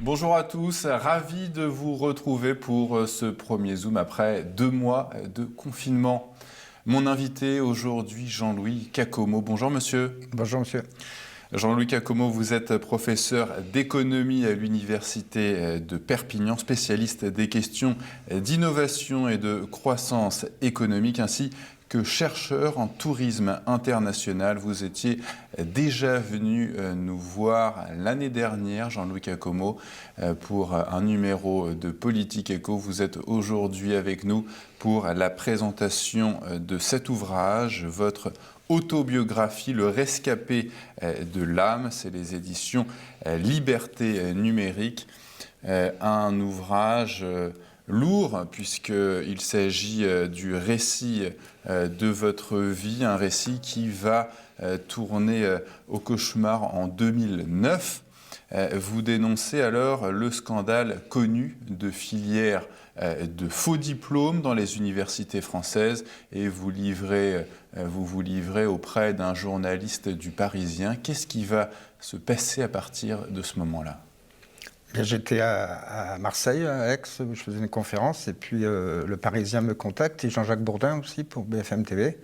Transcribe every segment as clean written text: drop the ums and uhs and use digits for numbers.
Bonjour à tous, ravi de vous retrouver pour ce premier Zoom après 2 mois de confinement. Mon invité aujourd'hui, Jean-Louis Cacomo. Bonjour monsieur. Bonjour monsieur. Jean-Louis Cacomo, vous êtes professeur d'économie à l'université de Perpignan, spécialiste des questions d'innovation et de croissance économique, ainsi que chercheur en tourisme international. Vous étiez déjà venu nous voir l'année dernière, Jean-Louis Cacomo, pour un numéro de Politique Éco. Vous êtes aujourd'hui avec nous pour la présentation de cet ouvrage, votre autobiographie, Le rescapé de l'âme. C'est les éditions Liberté numérique. Un ouvrage lourd, puisqu'il s'agit du récit de votre vie, un récit qui va tourner au cauchemar en 2009. Vous dénoncez alors le scandale connu de filières de faux diplômes dans les universités françaises et vous vous livrez auprès d'un journaliste du Parisien. Qu'est-ce qui va se passer à partir de ce moment-là ? J'étais à Marseille, à Aix, où je faisais une conférence, et puis le Parisien me contacte, et Jean-Jacques Bourdin aussi, pour BFM TV.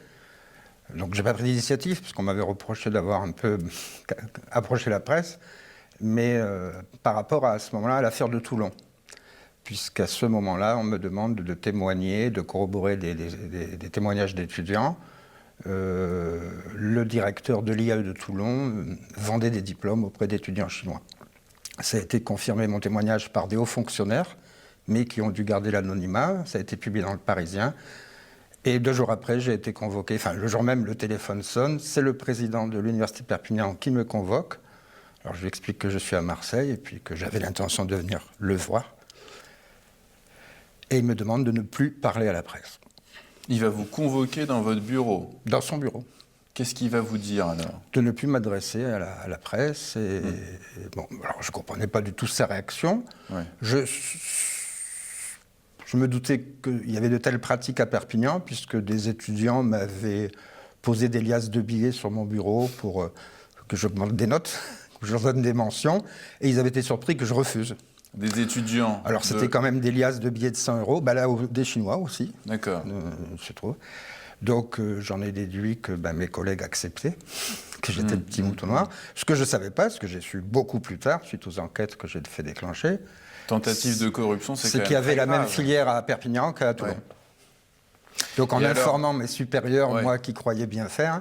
Donc j'ai pas pris d'initiative, parce qu'on m'avait reproché d'avoir un peu approché la presse, mais par rapport à ce moment-là, à l'affaire de Toulon. Puisqu'à ce moment-là, on me demande de témoigner, de corroborer des témoignages d'étudiants. Le directeur de l'IAE de Toulon vendait des diplômes auprès d'étudiants chinois. Ça a été confirmé, mon témoignage, par des hauts fonctionnaires, mais qui ont dû garder l'anonymat. Ça a été publié dans Le Parisien. Et 2 jours après, j'ai été convoqué. Enfin, le jour même, le téléphone sonne. C'est le président de l'Université de Perpignan qui me convoque. Alors, je lui explique que je suis à Marseille et puis que j'avais l'intention de venir le voir. Et il me demande de ne plus parler à la presse. Il va vous convoquer dans votre bureau ? Dans son bureau. Qu'est-ce qu'il va vous dire alors ? De ne plus m'adresser à la presse. Et bon, alors je ne comprenais pas du tout sa réaction. Ouais. Je me doutais qu'il y avait de telles pratiques à Perpignan, puisque des étudiants m'avaient posé des liasses de billets sur mon bureau pour que j'augmente des notes, que je leur donne des mentions, et ils avaient été surpris que je refuse. Des étudiants ? Alors c'était quand même des liasses de billets de 100 €, bah là, des Chinois aussi. D'accord. Je trouve. Donc j'en ai déduit que mes collègues acceptaient, que j'étais le petit mouton noir. Ce que je ne savais pas, ce que j'ai su beaucoup plus tard, suite aux enquêtes que j'ai fait déclencher. Tentative de corruption, c'est quand même qu'il y avait la grave. même filière à Perpignan qu'à Toulon. Ouais. Donc en informant mes supérieurs, moi qui croyais bien faire...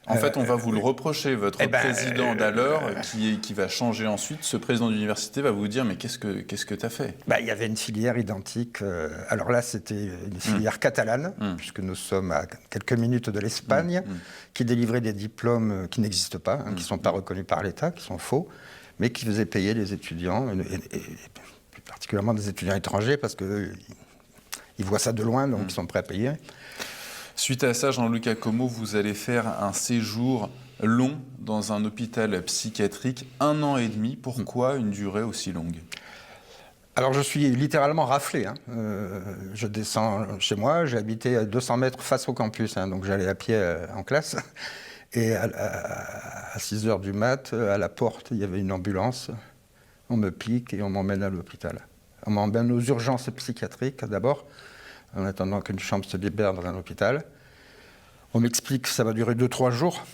En fait, on va vous le reprocher. Votre président d'alors, qui va changer ensuite, ce président d'université va vous dire « Mais qu'est-ce que tu as fait ?» Il y avait une filière identique. Alors là, c'était une filière catalane, puisque nous sommes à quelques minutes de l'Espagne, qui délivrait des diplômes qui n'existent pas, qui ne sont pas reconnus par l'État, qui sont faux, mais qui faisaient payer les étudiants, et plus particulièrement des étudiants étrangers, parce qu'ils voient ça de loin, donc ils sont prêts à payer. Suite à ça, Jean-Louis Cacomo, vous allez faire un séjour long dans un hôpital psychiatrique, 1 an et demi. Pourquoi une durée aussi longue ? Alors je suis littéralement raflé. Je descends chez moi, j'ai habité à 200 mètres face au campus, donc j'allais à pied en classe. Et à 6 h du mat', à la porte, il y avait une ambulance. On me pique et on m'emmène à l'hôpital. On m'emmène aux urgences psychiatriques d'abord, en attendant qu'une chambre se libère dans un hôpital. On m'explique que ça va durer 2-3 jours.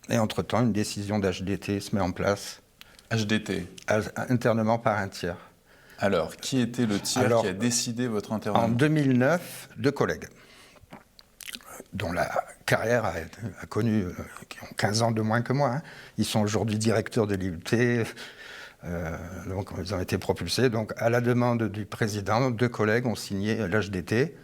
Et entre-temps, une décision d'HDT se met en place. HDT ? Internement par un tiers. Alors, qui était le tiers qui a décidé votre internement ? En 2009, 2 collègues, dont la carrière a connu, qui ont 15 ans de moins que moi. Ils sont aujourd'hui directeurs de l'IUT, donc ils ont été propulsés. Donc, à la demande du président, 2 collègues ont signé l'HDT,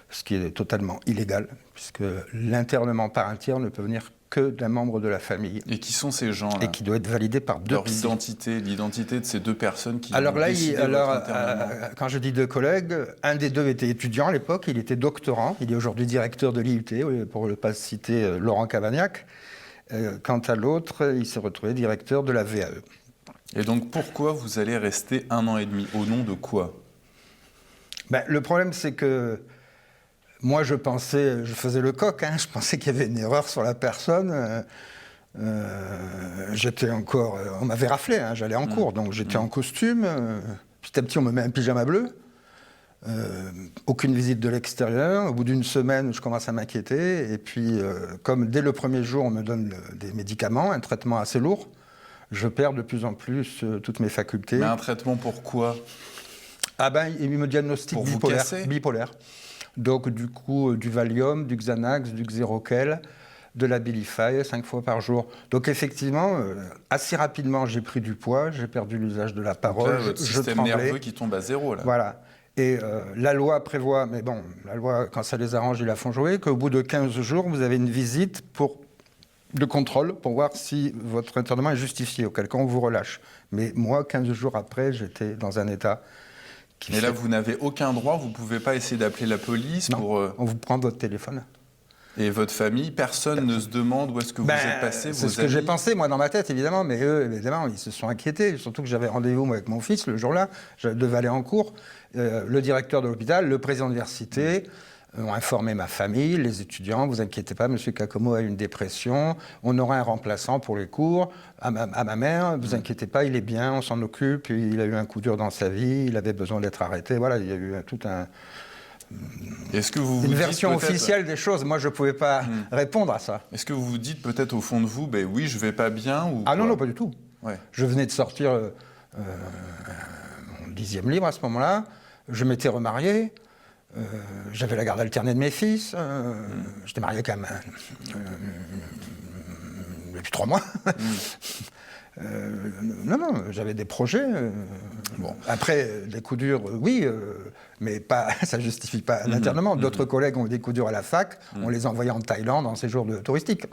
ce qui est totalement illégal, puisque l'internement par un tiers ne peut venir que d'un membre de la famille. Et qui sont ces gens-là ? Et qui doit être validé par 2 Leur identité, l'identité de ces 2 personnes qui alors ont là, décidé votre internement. Quand je dis 2 collègues, un des 2 était étudiant à l'époque, il était doctorant, il est aujourd'hui directeur de l'IUT, pour ne pas citer Laurent Cavagnac. Quant à l'autre, il s'est retrouvé directeur de la VAE. Et donc pourquoi vous allez rester 1 an et demi ? Au nom de quoi ? Le problème, c'est que moi, je faisais le coq, je pensais qu'il y avait une erreur sur la personne. J'étais encore... on m'avait raflé, hein, j'allais en cours, donc j'étais en costume. Petit à petit, on me met un pyjama bleu. Aucune visite de l'extérieur. Au bout d'une semaine, je commence à m'inquiéter. Et puis, comme dès le premier jour, on me donne des médicaments, un traitement assez lourd, je perds de plus en plus toutes mes facultés. Mais un traitement pour quoi? Ah ben, il me diagnostique bipolaire. Donc, du coup, du Valium, du Xanax, du Xeroquel, de l'Abilify 5 fois par jour. Donc, effectivement, assez rapidement, j'ai pris du poids, j'ai perdu l'usage de la parole. Donc là, votre système nerveux qui tombe à zéro, là. Voilà. Et la loi prévoit, mais bon, la loi, quand ça les arrange, ils la font jouer, qu'au bout de 15 jours, vous avez une visite de contrôle pour voir si votre internement est justifié, auquel cas on vous relâche. Mais moi, 15 jours après, j'étais dans un état qui... Mais là, vous n'avez aucun droit, vous ne pouvez pas essayer d'appeler la police pour... on vous prend votre téléphone. Et votre famille, personne ne se demande où est-ce que vous êtes passé, c'est ce que j'ai pensé, moi, dans ma tête, évidemment, mais eux, évidemment, ils se sont inquiétés, surtout que j'avais rendez-vous avec mon fils le jour-là, je devais aller en cours. Le directeur de l'hôpital, le président de l'université ont informé ma famille, les étudiants, vous inquiétez pas, M. Kakomo a une dépression, on aura un remplaçant pour les cours. À ma mère, vous inquiétez pas, il est bien, on s'en occupe, il a eu un coup dur dans sa vie, il avait besoin d'être arrêté, voilà, il y a eu tout un... Est-ce que vous une version officielle des choses. Moi, je ne pouvais pas répondre à ça. Est-ce que vous vous dites peut-être au fond de vous, ben oui, je ne vais pas bien ou Ah non, pas du tout. Ouais. Je venais de sortir mon 10e livre à ce moment-là. Je m'étais remarié. J'avais la garde alternée de mes fils. J'étais marié quand même depuis 3 mois. Non, j'avais des projets. Bon. Après, des coups durs, oui, mais pas, ça ne justifie pas l'internement. D'autres collègues ont eu des coups durs à la fac, on les envoyait en Thaïlande en séjour touristique.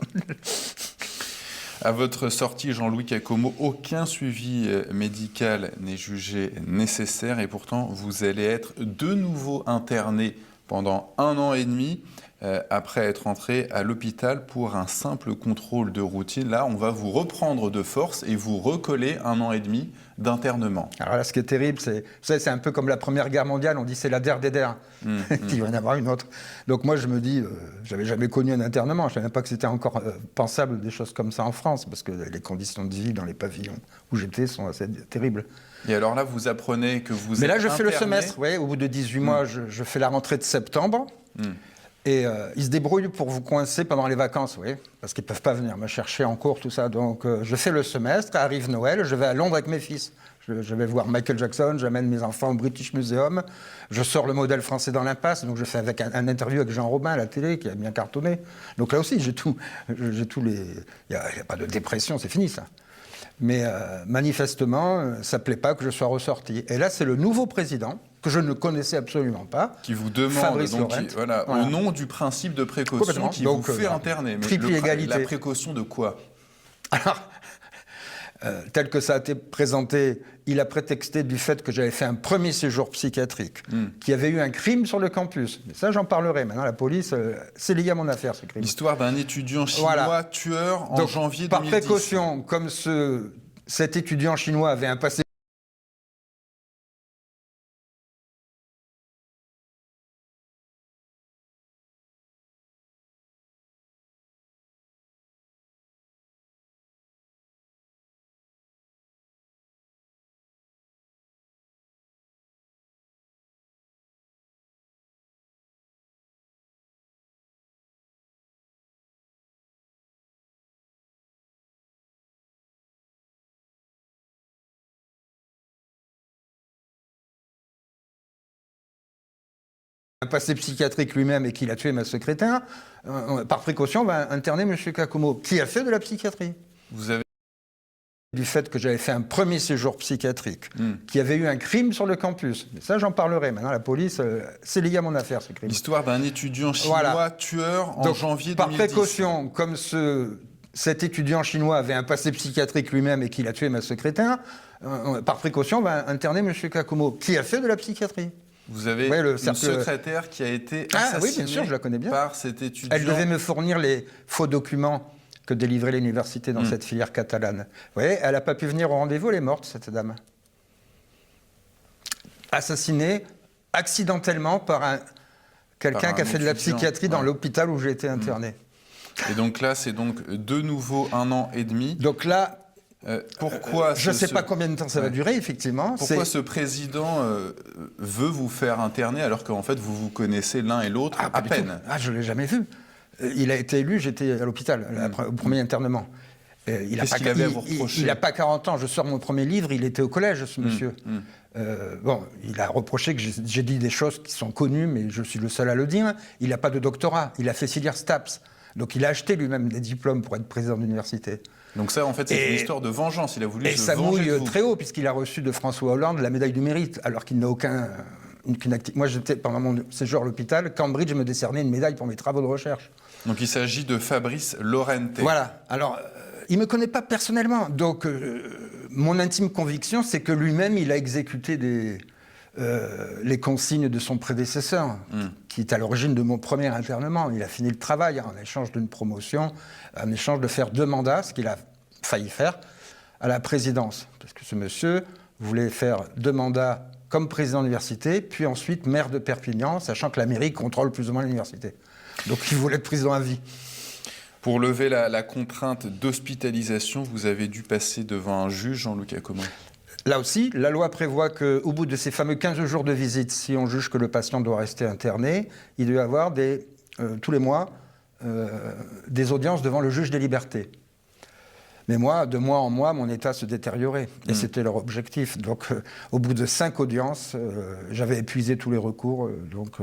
À votre sortie, Jean-Louis Kakomo, aucun suivi médical n'est jugé nécessaire et pourtant, vous allez être de nouveau interné pendant 1 an et demi. Après être entré à l'hôpital pour un simple contrôle de routine. Là, on va vous reprendre de force et vous recoller 1 an et demi d'internement. Alors là, ce qui est terrible, c'est un peu comme la Première Guerre mondiale, on dit c'est la der des der, qu'il va y en avoir une autre. Donc moi, je me dis, j'avais jamais connu un internement, je ne savais même pas que c'était encore pensable des choses comme ça en France, parce que les conditions de vie dans les pavillons où j'étais sont assez terribles. Et alors là, vous apprenez que vous Mais êtes là, je fais le interné. semestre, oui, au bout de 18 mois, je fais la rentrée de septembre. Et ils se débrouillent pour vous coincer pendant les vacances, oui, parce qu'ils ne peuvent pas venir me chercher en cours, tout ça. Donc je fais le semestre, arrive Noël, je vais à Londres avec mes fils. Je vais voir Michael Jackson, j'amène mes enfants au British Museum, je sors le modèle français dans l'impasse, donc je fais avec un interview avec Jean Robin à la télé, qui a bien cartonné. Donc là aussi, j'ai tous les... Il n'y a pas de dépression, c'est fini ça. Mais manifestement, ça ne plaît pas que je sois ressorti. Et là, c'est le nouveau président, que je ne connaissais absolument pas, qui vous demande, Fabrice donc, Laurent, au nom du principe de précaution, qui donc, vous fait interner. Mais triple égalité. La précaution de quoi? Alors, tel que ça a été présenté, il a prétexté du fait que j'avais fait un premier séjour psychiatrique, qu'il y avait eu un crime sur le campus. Mais ça, j'en parlerai. Maintenant, la police, c'est lié à mon affaire, ce crime. L'histoire d'un étudiant chinois tueur en janvier 2010. Par précaution, comme cet étudiant chinois avait un passé... un passé psychiatrique lui-même et qu'il a tué ma secrétaire, par précaution, on va interner M. Kakomo, qui a fait de la psychiatrie. Vous avez... Du fait que j'avais fait un premier séjour psychiatrique, qu'il y avait eu un crime sur le campus. Mais ça, j'en parlerai. Maintenant, la police, c'est lié à mon affaire, ce crime. L'histoire d'un étudiant chinois tueur en janvier 2010. Par précaution, comme cet étudiant chinois avait un passé psychiatrique lui-même et qu'il a tué ma secrétaire, par précaution, on va interner M. Kakomo, qui a fait de la psychiatrie. Vous avez une secrétaire qui a été assassinée oui, bien sûr, je la connais bien. Par cet étudiant. Elle devait me fournir les faux documents que délivrait l'université dans cette filière catalane. Vous voyez, elle n'a pas pu venir au rendez-vous, elle est morte, cette dame. Assassinée accidentellement par quelqu'un qui a fait de la psychiatrie dans l'hôpital où j'ai été interné. Et donc là, c'est donc de nouveau 1 an et demi. Donc là, pourquoi je ne sais pas combien de temps ça va durer, effectivement. Pourquoi ce président veut vous faire interner alors qu'en fait, vous vous connaissez l'un et l'autre à peine? Je ne l'ai jamais vu. Il a été élu, j'étais à l'hôpital, au premier internement. Qu'est-ce qu'il avait à vous reprocher? Il n'a pas 40 ans, je sors mon premier livre, il était au collège, ce monsieur. Il a reproché que j'ai dit des choses qui sont connues, mais je suis le seul à le dire. Il n'a pas de doctorat, il a fait filière STAPS. Donc il a acheté lui-même des diplômes pour être président d'université. Donc ça, en fait, c'est une histoire de vengeance. Il a voulu se venger de vous. Et ça mouille très haut, puisqu'il a reçu de François Hollande la médaille du mérite, alors qu'il n'a aucune activité. Moi, pendant mon séjour à l'hôpital, Cambridge me décernait une médaille pour mes travaux de recherche. Donc il s'agit de Fabrice Lorente. Voilà. Alors, il ne me connaît pas personnellement. Donc, mon intime conviction, c'est que lui-même, il a exécuté les consignes de son prédécesseur, qui est à l'origine de mon premier internement. Il a fini le travail en échange d'une promotion, en échange de faire 2 mandats, ce qu'il a failli faire, à la présidence. Parce que ce monsieur voulait faire 2 mandats comme président de l'université, puis ensuite maire de Perpignan, sachant que la mairie contrôle plus ou moins l'université. Donc il voulait être président à vie. Pour lever la contrainte d'hospitalisation, vous avez dû passer devant un juge, Jean-Luc Accommo. Là aussi, la loi prévoit qu'au bout de ces fameux 15 jours de visite, si on juge que le patient doit rester interné, il doit y avoir tous les mois des audiences devant le juge des libertés. Mais moi, de mois en mois, mon état se détériorait. Et c'était leur objectif. Donc, au bout de 5 audiences, j'avais épuisé tous les recours, donc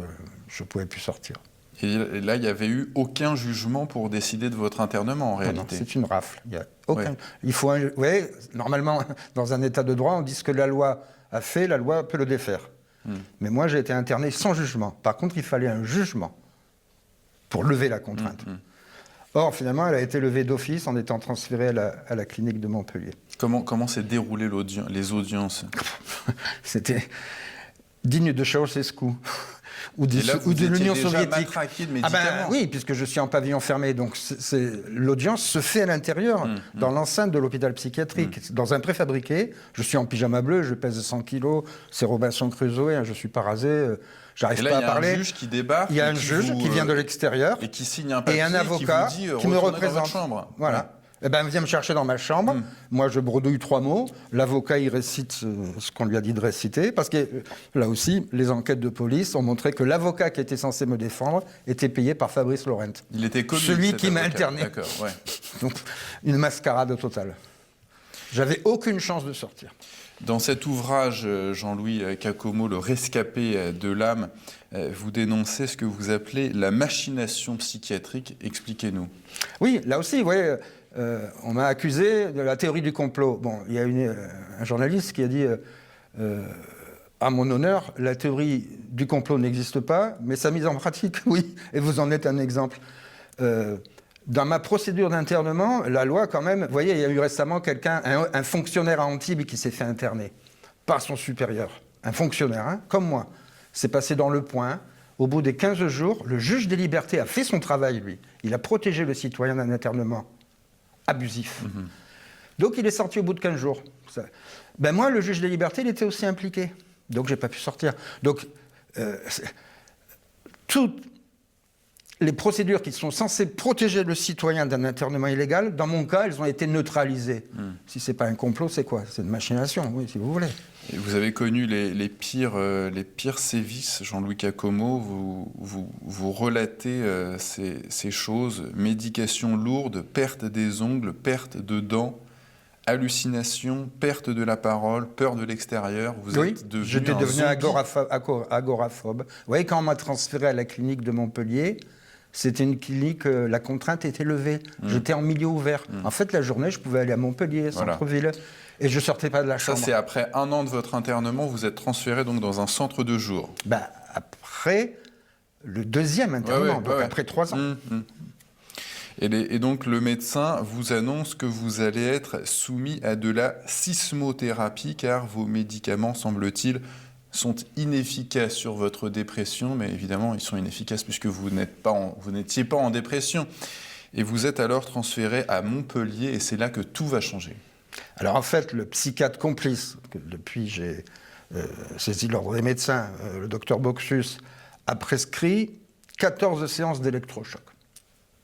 je ne pouvais plus sortir. Et là, il n'y avait eu aucun jugement pour décider de votre internement, en réalité. Non, c'est une rafle. Il y a aucun... Il faut normalement, dans un état de droit, on dit ce que la loi a fait, la loi peut le défaire. Mais moi, j'ai été interné sans jugement. Par contre, il fallait un jugement pour lever la contrainte. Or, finalement, elle a été levée d'office en étant transférée à la clinique de Montpellier. Comment s'est déroulé les audiences? C'était digne de Ceausescu. Ou de l'Union soviétique. De médicaments. Oui, puisque je suis en pavillon fermé. Donc l'audience se fait à l'intérieur, dans l'enceinte de l'hôpital psychiatrique, dans un préfabriqué. Je suis en pyjama bleu, je pèse 100 kilos, c'est Robinson Crusoe, je ne suis pas rasé, j'arrive pas à parler. Il y a un juge qui débarque. Il y a un juge qui vient de l'extérieur. Et qui signe un papier et un avocat qui vous dit, qui me représente. Dans votre chambre. Voilà. Ouais. Eh ben, vient me chercher dans ma chambre. Moi, je bredouille 3 mots. L'avocat, il récite ce qu'on lui a dit de réciter. Parce que, là aussi, les enquêtes de police ont montré que l'avocat qui était censé me défendre était payé par Fabrice Lorente. Il était connu, celui qui m'a interné. D'accord, ouais. Donc, une mascarade totale. J'avais aucune chance de sortir. Dans cet ouvrage, Jean-Louis Accommo, Le rescapé de l'âme, vous dénoncez ce que vous appelez la machination psychiatrique. Expliquez-nous. Oui, là aussi, vous voyez... on m'a accusé de la théorie du complot. Bon, il y a un journaliste qui a dit à mon honneur, la théorie du complot n'existe pas, mais sa mise en pratique, oui. Et vous en êtes un exemple. Dans ma procédure d'internement, la loi, quand même, vous voyez, il y a eu récemment un fonctionnaire à Antibes qui s'est fait interner par son supérieur. Un fonctionnaire, hein, comme moi. C'est passé dans Le Point. Au bout des 15 jours, le juge des libertés a fait son travail, lui. Il a protégé le citoyen d'un internement abusif. Donc il est sorti au bout de 15 jours. Ben moi, le juge des libertés, il était aussi impliqué. Donc j'ai pas pu sortir. Donc toutes les procédures qui sont censées protéger le citoyen d'un internement illégal, dans mon cas, elles ont été neutralisées. Si c'est pas un complot, c'est quoi? C'est une machination, oui, si vous voulez. Et vous avez connu les pires sévices, Jean-Louis Accommo. Vous relatez ces choses: médication lourde, perte des ongles, perte de dents, hallucination, perte de la parole, peur de l'extérieur. J'étais devenu agoraphobe. Vous voyez, quand on m'a transféré à la clinique de Montpellier, c'était une clinique, la contrainte était levée. J'étais en milieu ouvert. En fait, la journée, je pouvais aller à Montpellier, centre-ville. Et je ne sortais pas de la chambre. Ça, c'est après 1 an de votre internement, vous êtes transféré donc dans un centre de jour. Ben, après le 2e internement, après 3 ans. Et donc le médecin vous annonce que vous allez être soumis à de la sismothérapie, car vos médicaments, semble-t-il, sont inefficaces sur votre dépression, mais évidemment, ils sont inefficaces puisque vous n'étiez pas en dépression. Et vous êtes alors transféré à Montpellier, et c'est là que tout va changer. Alors en fait, le psychiatre complice, que depuis j'ai saisi l'ordre des médecins, le docteur Boxus, a prescrit 14 séances d'électrochoc.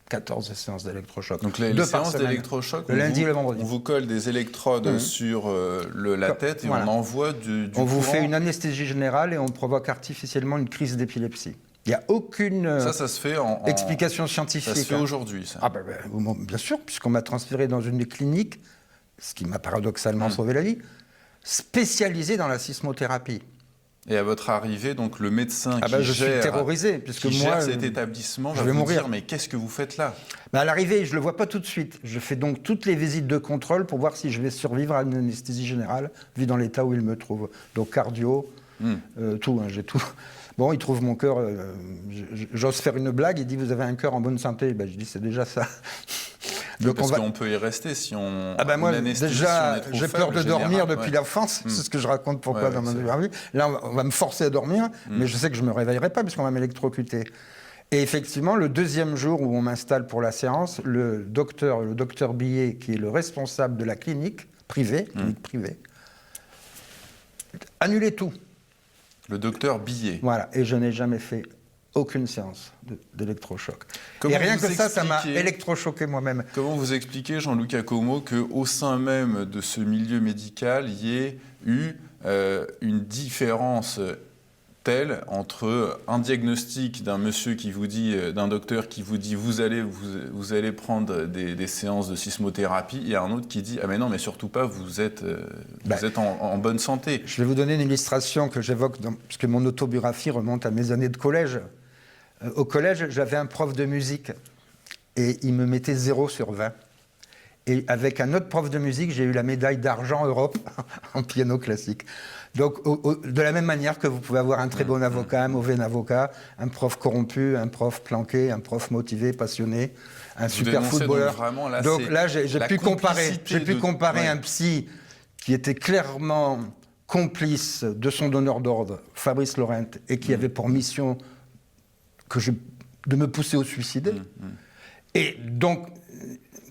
14 séances d'électrochoc. Donc les séances d'électrochoc, le lundi et le vendredi. On vous colle des électrodes sur la tête et on envoie du On vous courant. fait une anesthésie générale et on provoque artificiellement une crise d'épilepsie. Il n'y a aucune ça se fait explication scientifique. Ça se fait aujourd'hui, ça. Ah bien sûr, puisqu'on m'a transféré dans une clinique, ce qui m'a paradoxalement sauvé la vie, spécialisée dans la sismothérapie. Et à votre arrivée, donc le médecin je suis terrorisé, puisque gère cet établissement va vous dire mais qu'est-ce que vous faites là ? À l'arrivée, je ne le vois pas tout de suite. Je fais donc toutes les visites de contrôle pour voir si je vais survivre à une anesthésie générale, vu dans l'état où il me trouve. Donc cardio, tout, j'ai tout. Bon, il trouve mon cœur, j'ose faire une blague, il dit « vous avez un cœur en bonne santé ». Je dis « c'est déjà ça ». Donc parce qu'on peut y rester si on... moi, déjà, j'ai peur de dormir depuis l'enfance. C'est ce que je raconte pourquoi dans ma vie. Là, on va me forcer à dormir, mais je sais que je ne me réveillerai pas puisqu'on va m'électrocuter. Et effectivement, le deuxième jour où on m'installe pour la séance, le docteur Billet, qui est le responsable de la clinique privée, annulait tout. Le docteur Billet. Voilà, et je n'ai jamais fait aucune séance d'électrochoc. Et rien que ça m'a électrochoqué moi-même. Comment vous expliquez, Jean-Luc Como, qu'au sein même de ce milieu médical, il y ait eu une différence telle entre un diagnostic d'un monsieur qui vous dit, d'un docteur qui vous dit vous allez prendre des séances de sismothérapie, et un autre qui dit ah mais non mais surtout pas, vous êtes en bonne santé. Je vais vous donner une illustration que j'évoque puisque mon autobiographie remonte à mes années de collège. Au collège, j'avais un prof de musique et il me mettait 0 sur 20. Et avec un autre prof de musique, j'ai eu la médaille d'argent Europe en piano classique. Donc, de la même manière que vous pouvez avoir un très bon avocat, un mauvais avocat, un prof corrompu, un prof planqué, un prof motivé, passionné, un super footballeur. Donc là, j'ai pu comparer un psy qui était clairement complice de son donneur d'ordre, Fabrice Laurent, et qui avait pour mission de me pousser au suicide. Et donc,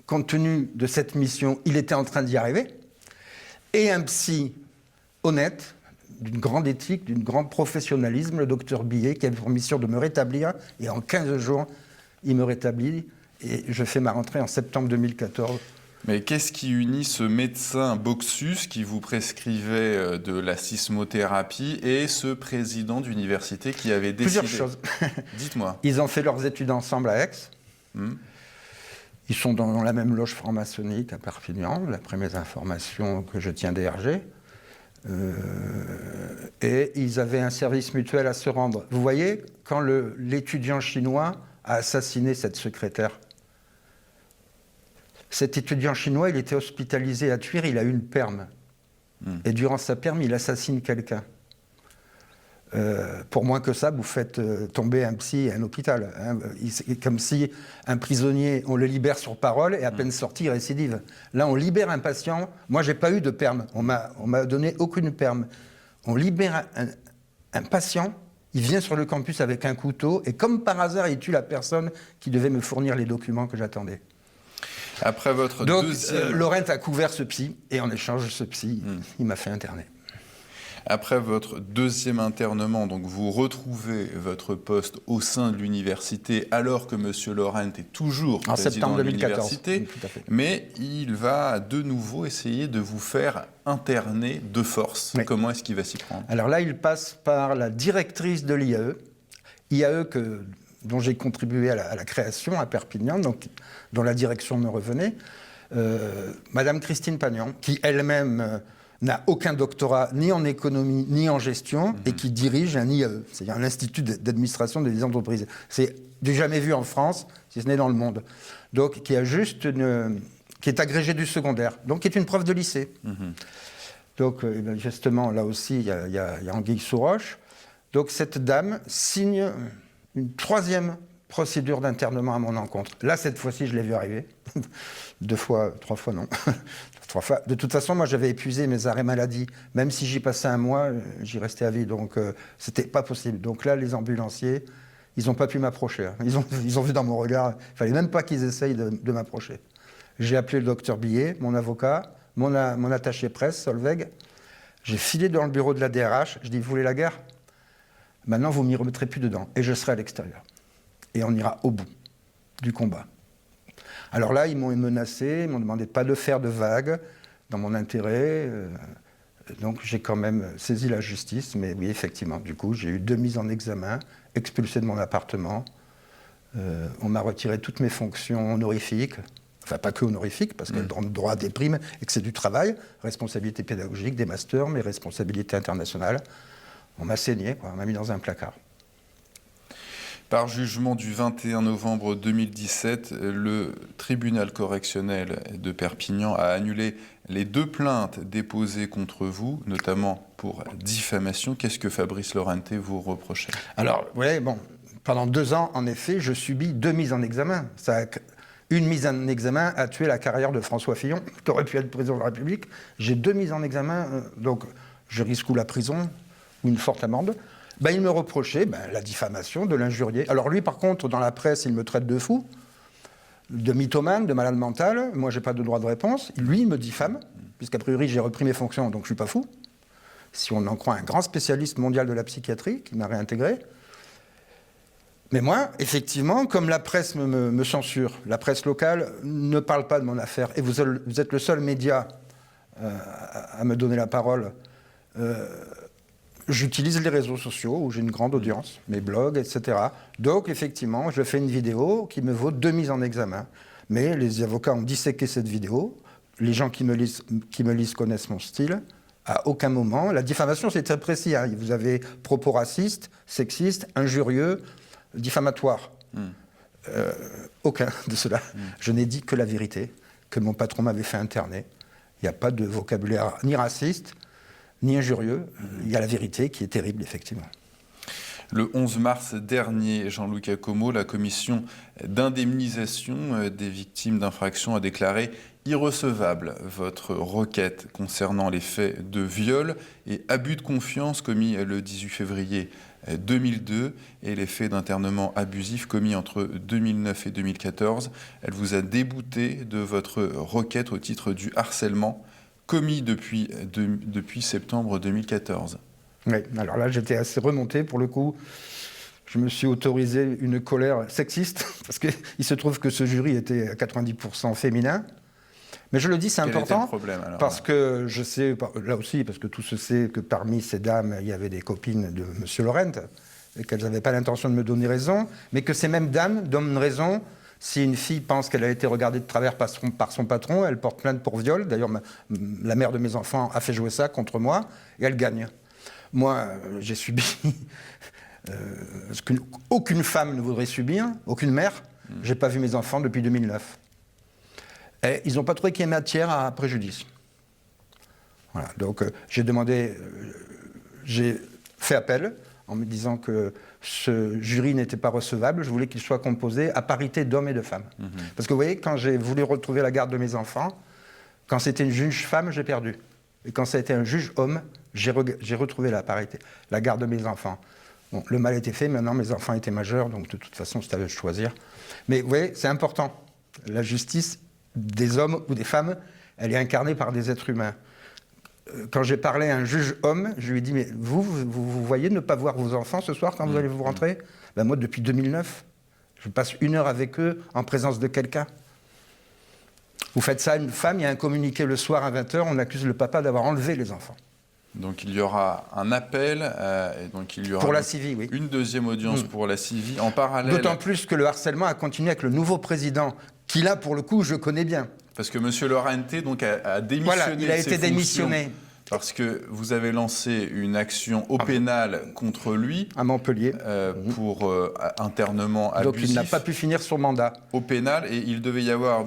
compte tenu de cette mission, il était en train d'y arriver. Et un psy honnête, d'une grande éthique, d'un grand professionnalisme, le docteur Billet, qui avait pour mission de me rétablir. Et en 15 jours, il me rétablit. Et je fais ma rentrée en septembre 2014. Mais qu'est-ce qui unit ce médecin Boxus qui vous prescrivait de la sismothérapie et ce président d'université qui avait décidé... Plusieurs choses. Dites-moi. Ils ont fait leurs études ensemble à Aix. Ils sont dans la même loge franc-maçonnique à Perpignan, d'après mes informations que je tiens d'ERG. Et ils avaient un service mutuel à se rendre. Vous voyez, quand l'étudiant chinois a assassiné cette secrétaire, cet étudiant chinois, il était hospitalisé à Thuir, il a eu une perme. Et durant sa perme, il assassine quelqu'un. Pour moins que ça, vous faites tomber un psy à un hôpital. Hein. C'est comme si un prisonnier, on le libère sur parole et à peine sorti, il récidive. Là, on libère un patient. Moi, j'ai pas eu de perme. On m'a donné aucune perme. On libère un patient, il vient sur le campus avec un couteau et comme par hasard, il tue la personne qui devait me fournir les documents que j'attendais. Après votre Donc, Laurent a couvert ce psy et en échange, ce psy, il m'a fait interner. Après votre deuxième internement, donc vous retrouvez votre poste au sein de l'université alors que M. Laurent est toujours en président septembre de 2014, l'université, tout à fait. Mais il va de nouveau essayer de vous faire interner de force. Oui. Comment est-ce qu'il va s'y prendre ? Alors là, il passe par la directrice de l'IAE, dont j'ai contribué à la création à Perpignan, donc, dont la direction me revenait, Madame Christine Pagnon, qui elle-même... n'a aucun doctorat ni en économie ni en gestion et qui dirige un IAE, c'est-à-dire un institut d'administration des entreprises. C'est du jamais vu en France, si ce n'est dans le monde. Donc, qui est agrégé du secondaire, donc qui est une prof de lycée. Donc, justement, là aussi, il y a anguille sous roche. Donc, cette dame signe une troisième procédure d'internement à mon encontre. Là, cette fois-ci, je l'ai vu arriver. 2 fois, 3 fois, non. 3 fois. De toute façon, moi, j'avais épuisé mes arrêts maladie. Même si j'y passais 1 mois, j'y restais à vie. Donc, c'était pas possible. Donc là, les ambulanciers, ils n'ont pas pu m'approcher. Hein. Ils ont vu dans mon regard. Il fallait même pas qu'ils essayent de m'approcher. J'ai appelé le docteur Billet, mon avocat, mon attaché presse, Solveig. J'ai filé dans le bureau de la DRH. Je dis, vous voulez la guerre ? Maintenant, vous m'y remettrez plus dedans. Et je serai à l'extérieur. Et on ira au bout du combat. Alors là, ils m'ont menacé, ils m'ont demandé de pas de faire de vagues dans mon intérêt. Donc j'ai quand même saisi la justice, mais oui, effectivement, du coup, j'ai eu 2 mises en examen, expulsé de mon appartement. On m'a retiré toutes mes fonctions honorifiques, enfin pas que honorifiques, parce qu'elles donnent droit à des primes et que c'est du travail, responsabilité pédagogique, des masters, mes responsabilités internationales. On m'a saigné, quoi, on m'a mis dans un placard. Par jugement du 21 novembre 2017, le tribunal correctionnel de Perpignan a annulé les 2 plaintes déposées contre vous, notamment pour diffamation. Qu'est-ce que Fabrice Lorente vous reprochait? Alors, oui, bon, pendant 2 ans, en effet, je subis 2 mises en examen. Une mise en examen a tué la carrière de François Fillon, qui aurait pu être président de la République. J'ai 2 mises en examen, donc je risque ou la prison ou une forte amende. Il me reprochait la diffamation, de l'injurier. Alors lui, par contre, dans la presse, il me traite de fou, de mythomane, de malade mental. Moi, je n'ai pas de droit de réponse. Lui, il me diffame, puisqu'a priori, j'ai repris mes fonctions, donc je ne suis pas fou. Si on en croit un grand spécialiste mondial de la psychiatrie, qui m'a réintégré. Mais moi, effectivement, comme la presse me censure, la presse locale ne parle pas de mon affaire, et vous êtes le seul média à me donner la parole, j'utilise les réseaux sociaux où j'ai une grande audience, mes blogs, etc. Donc, effectivement, je fais une vidéo qui me vaut 2 mises en examen. Mais les avocats ont disséqué cette vidéo. Les gens qui me lisent connaissent mon style. À aucun moment. La diffamation, c'est très précis. Hein. Vous avez propos racistes, sexistes, injurieux, diffamatoires. Aucun de cela. Je n'ai dit que la vérité, que mon patron m'avait fait interner. Il n'y a pas de vocabulaire ni raciste, ni injurieux. Il y a la vérité qui est terrible, effectivement. Le 11 mars dernier, Jean-Luc Acomo, la commission d'indemnisation des victimes d'infractions a déclaré irrecevable votre requête concernant les faits de viol et abus de confiance commis le 18 février 2002 et les faits d'internement abusif commis entre 2009 et 2014. Elle vous a débouté de votre requête au titre du harcèlement commis depuis septembre 2014. Oui, alors là, j'étais assez remonté pour le coup. Je me suis autorisé une colère sexiste, parce qu'il se trouve que ce jury était à 90% féminin. Mais je le dis, c'est important. Quel était le problème, alors, parce que je sais, là aussi, parce que tout se sait que parmi ces dames, il y avait des copines de M. Lorente, et qu'elles n'avaient pas l'intention de me donner raison, mais que ces mêmes dames donnent raison. Si une fille pense qu'elle a été regardée de travers par son patron, elle porte plainte pour viol. D'ailleurs, la mère de mes enfants a fait jouer ça contre moi, et elle gagne. Moi, j'ai subi ce qu'aucune femme ne voudrait subir, aucune mère. Je n'ai pas vu mes enfants depuis 2009. Et ils n'ont pas trouvé qu'il y ait matière à préjudice. Voilà, donc j'ai fait appel en me disant que ce jury n'était pas recevable. Je voulais qu'il soit composé à parité d'hommes et de femmes. Parce que vous voyez, quand j'ai voulu retrouver la garde de mes enfants, quand c'était une juge femme, j'ai perdu. Et quand ça a été un juge homme, j'ai retrouvé la parité, la garde de mes enfants. Bon, le mal était fait, maintenant mes enfants étaient majeurs, donc de toute façon, c'était à eux de choisir. Mais vous voyez, c'est important. La justice des hommes ou des femmes, elle est incarnée par des êtres humains. Quand j'ai parlé à un juge homme, je lui ai dit, mais vous voyez ne pas voir vos enfants ce soir quand vous allez vous rentrer? Ben moi, depuis 2009, je passe 1 heure avec eux en présence de quelqu'un. Vous faites ça à une femme, il y a un communiqué le soir à 20h, on accuse le papa d'avoir enlevé les enfants. Donc il y aura un appel, et donc il y aura pour la CIVI, oui. Une deuxième audience pour la CIVI en parallèle. D'autant plus que le harcèlement a continué avec le nouveau président, qui là, pour le coup, je connais bien. Parce que M. Lorente donc, a démissionné. Voilà, il a été démissionné. Parce que vous avez lancé une action au pénal contre lui. À Montpellier. Pour internement abusif. Donc il n'a pas pu finir son mandat. Au pénal, et il devait y avoir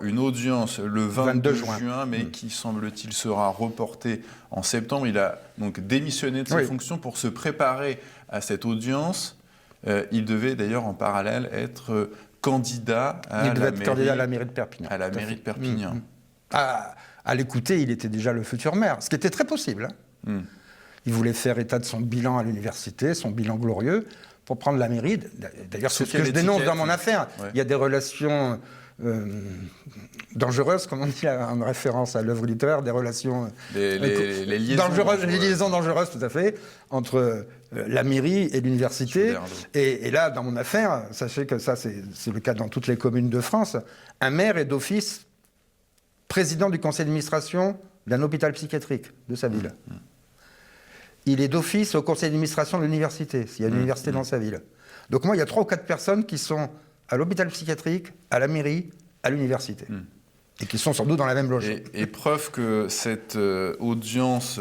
une audience le 22 juin, mais qui, semble-t-il, sera reportée en septembre. Il a donc démissionné de ses fonctions pour se préparer à cette audience. Il devait d'ailleurs en parallèle être candidat à la mairie de Perpignan. À la mairie de Perpignan. À l'écouter, il était déjà le futur maire, ce qui était très possible. Il voulait faire état de son bilan à l'université, son bilan glorieux, pour prendre la mairie. D'ailleurs, c'est ce que je dénonce dans mon affaire. Ouais. Il y a des relations dangereuses, comme on dit en référence à l'œuvre littéraire, des relations les liaisons dangereuses, les liaisons dangereuses, tout à fait, entre la mairie et l'université. Et là, dans mon affaire, sachez que ça, c'est le cas dans toutes les communes de France, un maire est d'office président du conseil d'administration d'un hôpital psychiatrique de sa ville. Il est d'office au conseil d'administration de l'université, s'il y a une université dans sa ville. Donc moi, il y a 3 ou 4 personnes qui sont à l'hôpital psychiatrique, à la mairie, à l'université. Et qui sont sans doute dans la même logique. Et preuve que cette audience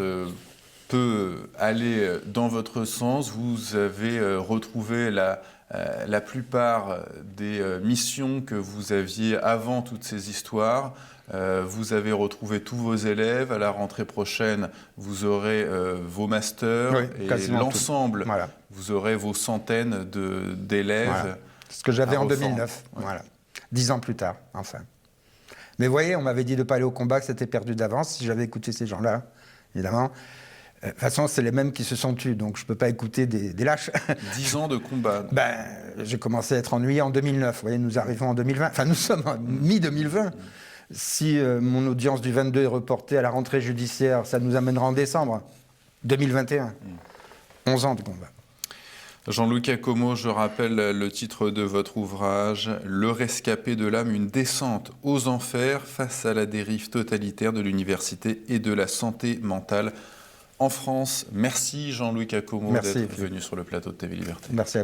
peut aller dans votre sens, vous avez retrouvé la plupart des missions que vous aviez avant toutes ces histoires. Vous avez retrouvé tous vos élèves. À la rentrée prochaine, vous aurez vos masters et l'ensemble. Voilà. Vous aurez vos centaines d'élèves. Voilà. Ce que j'avais en 2009. Ouais. Voilà. 10 ans plus tard, enfin. Mais vous voyez, on m'avait dit de ne pas aller au combat, que c'était perdu d'avance. Si j'avais écouté ces gens-là, évidemment. De toute façon, c'est les mêmes qui se sont tués, donc je ne peux pas écouter des lâches. 10 ans de combat. J'ai commencé à être ennuyé en 2009. Vous voyez, nous arrivons en 2020. Enfin, nous sommes en mi-2020. Si mon audience du 22 est reportée à la rentrée judiciaire, ça nous amènera en décembre 2021. 11 ans de combat. Jean-Luc Iacomo, je rappelle le titre de votre ouvrage, « Le rescapé de l'âme, une descente aux enfers face à la dérive totalitaire de l'université et de la santé mentale en France ». Merci Jean-Luc Iacomo d'être venu sur le plateau de TV Liberté. Merci à vous.